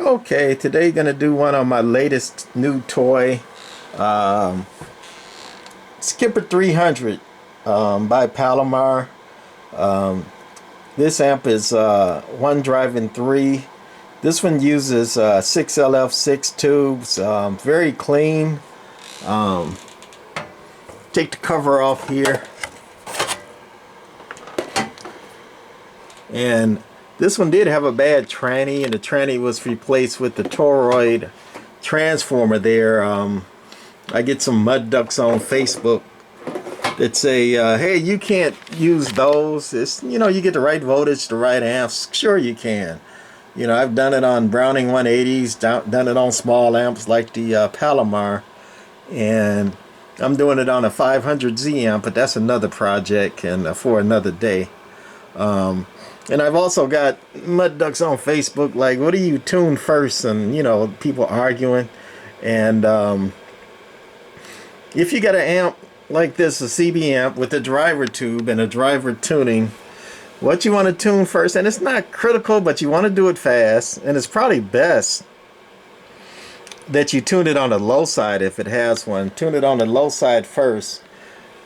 Okay, today gonna do one on my latest new toy, Skipper 300 by Palomar. This amp is one driving 3. This one uses 6LF6 tubes, very clean. Take the cover off here, and this one did have a bad tranny, and the tranny was replaced with the Toroid transformer there. I get some mud ducks on Facebook that say, hey, you can't use those. It's, you know, you get the right voltage, the right amps. Sure you can. You know, I've done it on Browning 180s, done it on small amps like the Palomar, and I'm doing it on a 500Z amp, but that's another project and for another day. And I've also got mud ducks on Facebook like, what do you tune first? And, you know, people arguing. And if you got an amp like this, a CB amp with a driver tube and a driver tuning, what you want to tune first, and it's not critical, but you want to do it fast, and it's probably best that you tune it on the low side if it has one. Tune it on the low side first,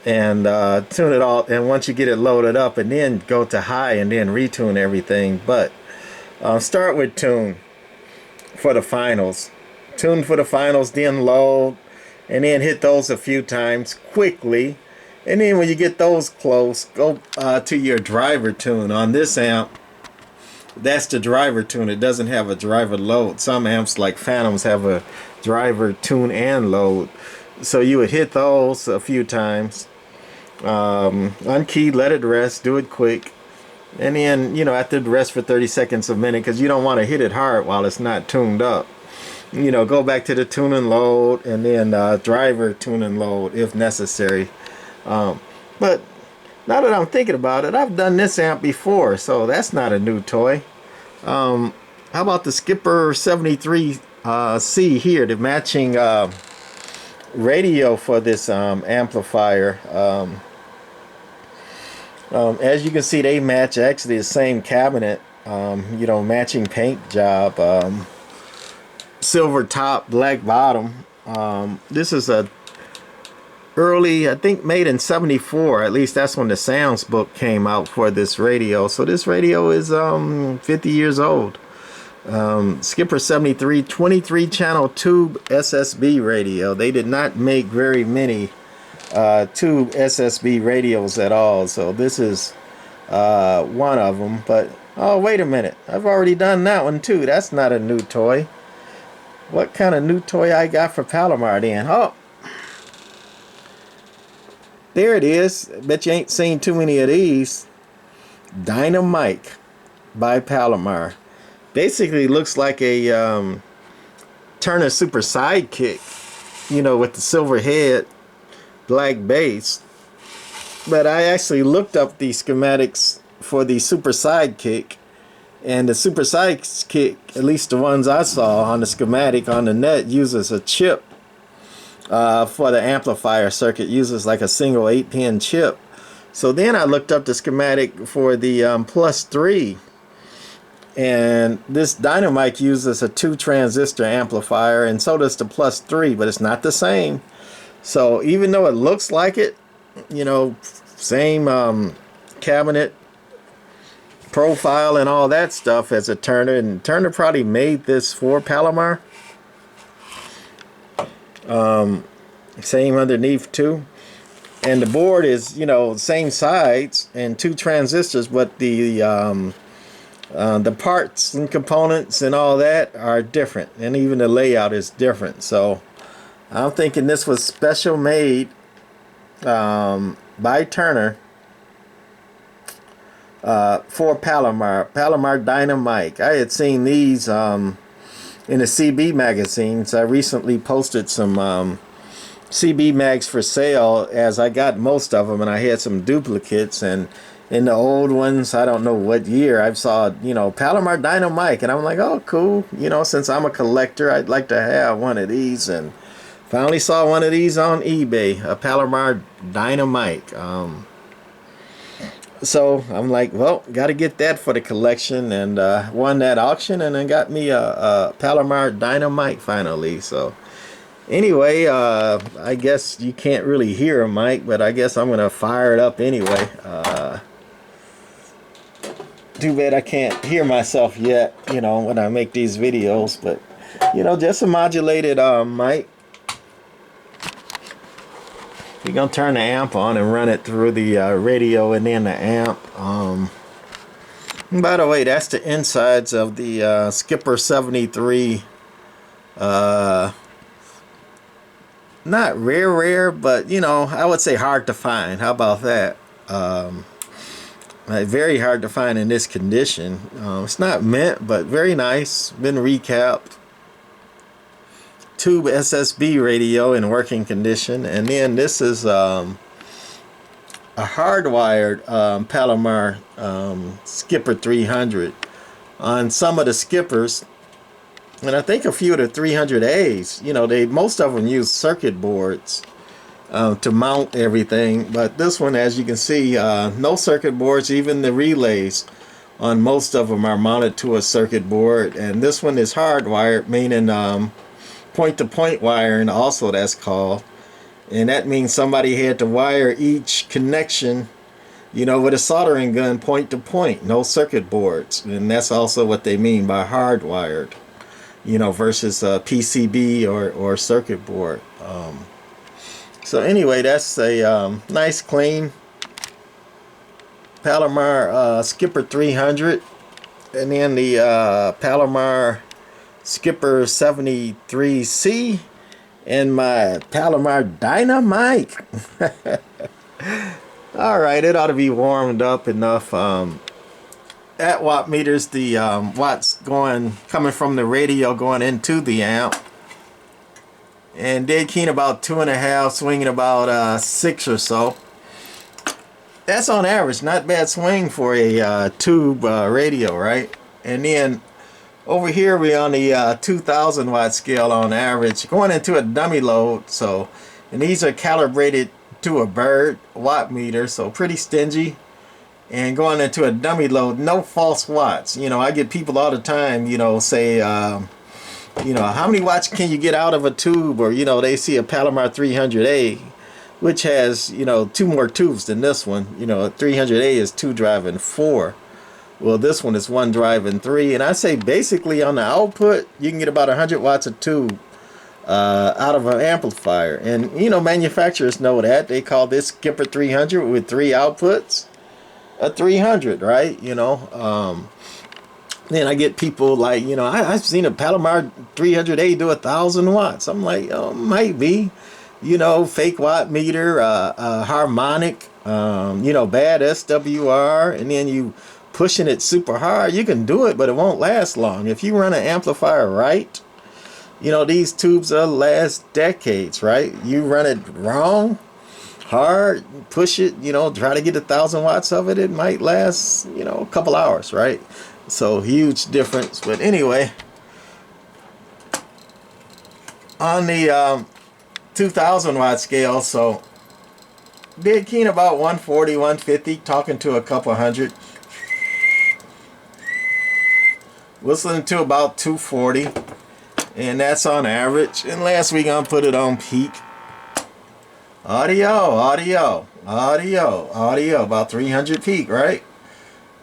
and tune it all, and once you get it loaded up, and then go to high and then retune everything. But start with tune for the finals. Tune for the finals, then load, and then hit those a few times quickly. And then when you get those close, go to your driver tune. On this amp, that's the driver tune. It doesn't have a driver load. Some amps like Phantoms have a driver tune and load. So you would hit those a few times, unkey, let it rest, do it quick, and then, you know, after the rest for 30 seconds a minute, because you don't want to hit it hard while it's not tuned up. You know, go back to the tune and load, and then driver tune and load if necessary. But now that I'm thinking about it, I've done this amp before, so that's not a new toy. How about the Skipper 73C here, the matching radio for this amplifier. As you can see, they match actually the same cabinet, you know, matching paint job, silver top, black bottom. This is a early, I think made in 74, at least that's when the sounds book came out for this radio. So this radio is 50 years old. Skipper 73 23 channel Tube SSB radio. They did not make very many Tube SSB radios at all, so this is one of them. But oh, wait a minute, I've already done that one too. That's not a new toy. What kind of new toy I got for Palomar then? Oh, there it is. Bet you ain't seen too many of these. Dynamite by Palomar. Basically looks like a Turner Super Sidekick, you know, with the silver head, black base. But I actually looked up the schematics for the Super Sidekick, and the Super Sidekick, at least the ones I saw on the schematic on the net, uses a chip for the amplifier circuit, uses like a single 8-pin chip. So then I looked up the schematic for the Plus 3, and this Dynamite uses a 2-transistor amplifier, and so does the Plus 3, but it's not the same. So even though it looks like it, you know, same cabinet profile and all that stuff as a Turner, and Turner probably made this for Palomar. Same underneath too, and the board is, you know, same sides and 2 transistors, but the parts and components and all that are different, and even the layout is different. So I'm thinking this was special made by Turner for Palomar Dynamite. I had seen these in the CB magazines. I recently posted some CB mags for sale, as I got most of them, and I had some duplicates. And in the old ones, I don't know what year, I saw, you know, Palomar Dynamite, and I'm like, oh, cool. You know, since I'm a collector, I'd like to have one of these, and finally saw one of these on eBay, a Palomar Dynamite. So I'm like, well, got to get that for the collection, and won that auction, and then got me a Palomar Dynamite finally. So anyway, I guess you can't really hear a mic, but I guess I'm gonna fire it up anyway. Too bad I can't hear myself yet, you know, when I make these videos, but you know, just a modulated mic. We're gonna turn the amp on and run it through the radio and then the amp. By the way, that's the insides of the Skipper 73. Not rare, but you know, I would say hard to find. How about that? Very hard to find in this condition. It's not mint, but very nice. Been recapped. Tube SSB radio in working condition, and then this is a hardwired Palomar Skipper 300. On some of the Skippers, and I think a few of the 300As, you know, most of them use circuit boards to mount everything, but this one, as you can see, no circuit boards. Even the relays on most of them are mounted to a circuit board, and this one is hardwired, meaning point-to-point wiring also, that's called, and that means somebody had to wire each connection, you know, with a soldering gun point to point, no circuit boards, and that's also what they mean by hardwired, you know, versus a PCB or circuit board. So anyway, that's a nice clean Palomar Skipper 300, and then the Palomar Skipper 73C, and my Palomar Dynamite. Alright, it ought to be warmed up enough. At watt meters, the watts coming from the radio going into the amp, and dead keen about 2.5, swinging about 6 or so. That's on average, not bad swing for a tube radio, right? And then over here we're on the 2,000 watt scale on average, going into a dummy load. So, and these are calibrated to a bird watt meter, so pretty stingy. And going into a dummy load, no false watts. You know, I get people all the time, you know, say, you know, how many watts can you get out of a tube? Or, you know, they see a Palomar 300A, which has, you know, 2 more tubes than this one. You know, a 300A is 2 driving 4. Well, this one is 1 driving 3, and I say basically on the output you can get about 100 watts of tube out of an amplifier. And you know, manufacturers know that. They call this Skipper 300 with 3 outputs a 300, right? You know, then I get people like, you know, I've seen a Palomar 300A do 1,000 watts. I'm like, oh, might be, you know, fake watt meter, harmonic, you know, bad SWR, and then you pushing it super hard. You can do it, but it won't last long. If you run an amplifier right, you know, these tubes will last decades, right? You run it wrong, hard, push it, you know, try to get 1,000 watts of it, it might last, you know, a couple hours, right? So huge difference. But anyway, on the 2,000 watt scale, so dead keen about 140, 150, talking to a couple hundred. Whistling to about 240, and that's on average. And last week I'm put it on peak. Audio, about 300 peak, right?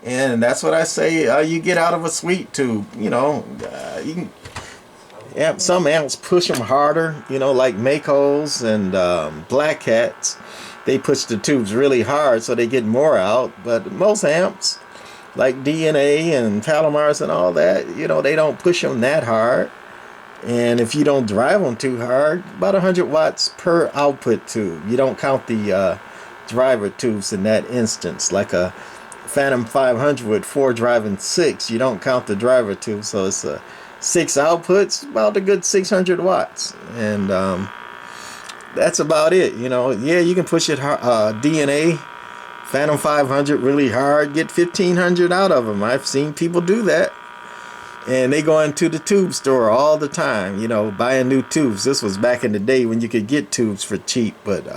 And that's what I say you get out of a sweet tube. You know, you can, some amps push them harder, you know, like Makos and Black Cats. They push the tubes really hard so they get more out, but most amps like DNA and Palomars and all that, you know, they don't push them that hard. And if you don't drive them too hard, about 100 watts per output tube. You don't count the driver tubes in that instance. Like a Phantom 500 with 4 driving 6, you don't count the driver tube. So it's 6 outputs, about a good 600 watts. And that's about it. You know, yeah, you can push it DNA Phantom 500 really hard, get 1,500 out of them. I've seen people do that, and they go into the tube store all the time, you know, buying new tubes. This was back in the day when you could get tubes for cheap, but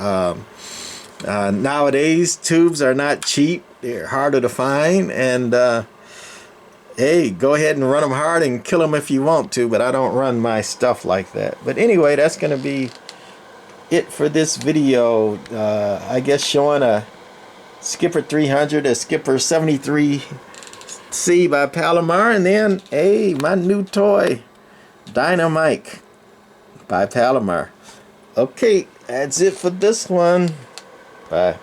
Nowadays, tubes are not cheap. They're harder to find, and hey, go ahead and run them hard and kill them if you want to, but I don't run my stuff like that. But anyway, that's going to be it for this video. I guess showing a Skipper 300, a Skipper 73C by Palomar, and then, hey, my new toy, Dynamite by Palomar. Okay, that's it for this one. Bye.